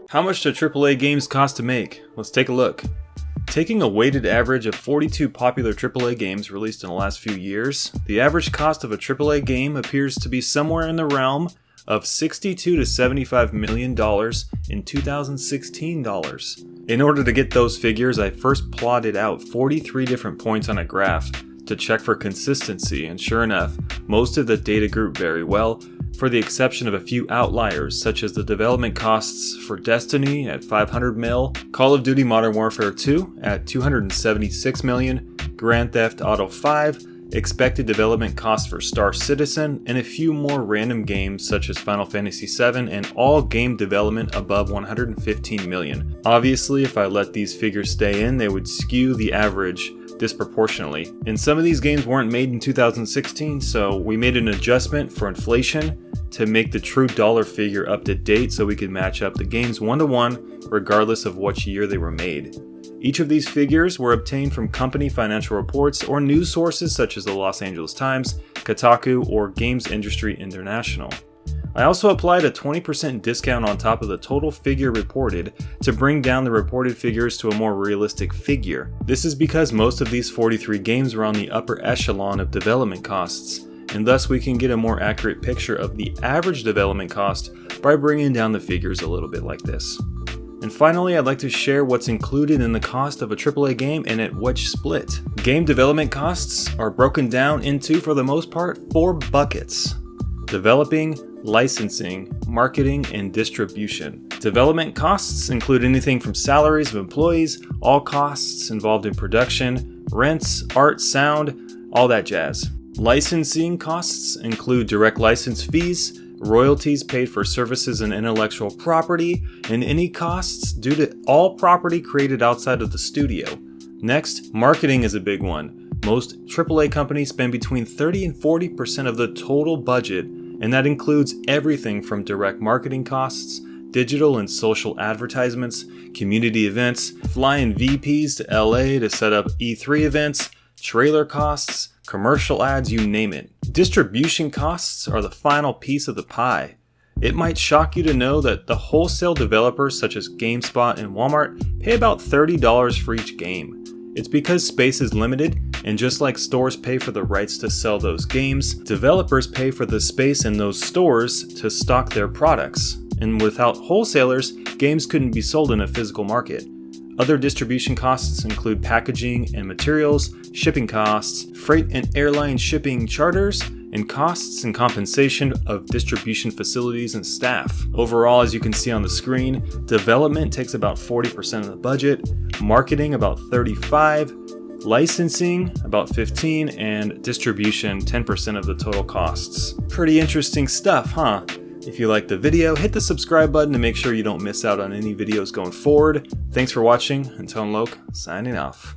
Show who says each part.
Speaker 1: How much do AAA games cost to make? Let's take a look. Taking a weighted average of 42 popular AAA games released in the last few years, the average cost of a AAA game appears to be somewhere in the realm of $62 to $75 million in 2016 dollars. In order to get those figures, I first plotted out 43 different points on a graph to check for consistency, and sure enough, most of the data group very well, for the exception of a few outliers such as the development costs for Destiny at $500 million, Call of Duty Modern Warfare 2 at $276 million, Grand Theft Auto 5, expected development costs for Star Citizen, and a few more random games such as Final Fantasy VII, and all game development above $115 million. Obviously, if I let these figures stay in, they would skew the average disproportionately. And some of these games weren't made in 2016, so we made an adjustment for inflation to make the true dollar figure up to date so we could match up the games one-to-one regardless of which year they were made. Each of these figures were obtained from company financial reports or news sources such as the Los Angeles Times, Kotaku, or Games Industry International. I also applied a 20% discount on top of the total figure reported to bring down the reported figures to a more realistic figure. This is because most of these 43 games were on the upper echelon of development costs, and thus we can get a more accurate picture of the average development cost by bringing down the figures a little bit like this. And finally, I'd like to share what's included in the cost of a AAA game and at which split. Game development costs are broken down into, for the most part, 4 buckets: developing, licensing, marketing, and distribution. Development costs include anything from salaries of employees, all costs involved in production, rents, art, sound, all that jazz. Licensing costs include direct license fees, royalties paid for services and intellectual property, and any costs due to all property created outside of the studio. Next, marketing is a big one. Most AAA companies spend between 30 and 40% of the total budget, and that includes everything from direct marketing costs, digital and social advertisements, community events, flying VPs to LA to set up E3 events, trailer costs, commercial ads, you name it. Distribution costs are the final piece of the pie. It might shock you to know that the wholesale developers such as GameSpot and Walmart pay about $30 for each game. It's because space is limited, and just like stores pay for the rights to sell those games, developers pay for the space in those stores to stock their products. And without wholesalers, games couldn't be sold in a physical market. Other distribution costs include packaging and materials, shipping costs, freight and airline shipping charters, and costs and compensation of distribution facilities and staff. Overall, as you can see on the screen, development takes about 40% of the budget, marketing about 35%, licensing about 15%, and distribution 10% of the total costs. Pretty interesting stuff, huh? If you liked the video, hit the subscribe button to make sure you don't miss out on any videos going forward. Thanks for watching, and ToneLoke signing off.